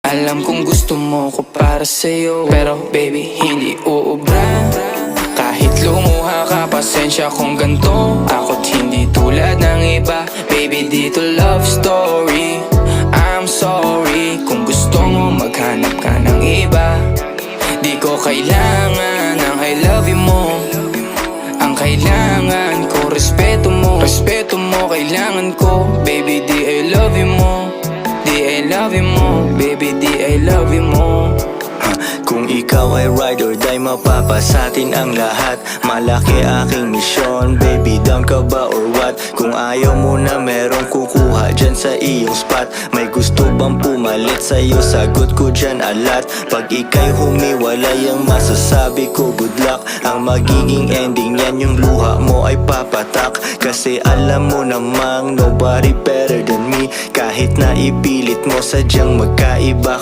Alam kong gusto mo ko para sa'yo, pero baby hindi uubra. Kahit lumuha ka, pasensya kung ganto. Ako't hindi tulad ng iba. Baby dito love story. I'm sorry kung gusto mo maghanap ka ng iba. Di ko kailangan ng I love you mo. Ang kailangan ko respeto mo. Respeto mo kailangan ko. Baby di I love you mo. Di I love you mo. Baby di I love you mo. Kung ikaw ay ride or die, mapapasatin ang lahat. Malaki aking misyon, baby down ka ba or what? Kung ayaw mo na merong kukuha dyan sa iyong spot. May gusto bang pumalit sa'yo? Sagot ko dyan alat. Pag ika'y humiwalay, ang masasabi ko good luck. Ang magiging ending yan, yung luha mo ay papatak. Kasi alam mo namang nobody better than me. Kahit na ipilit mo, sadyang magkaiba.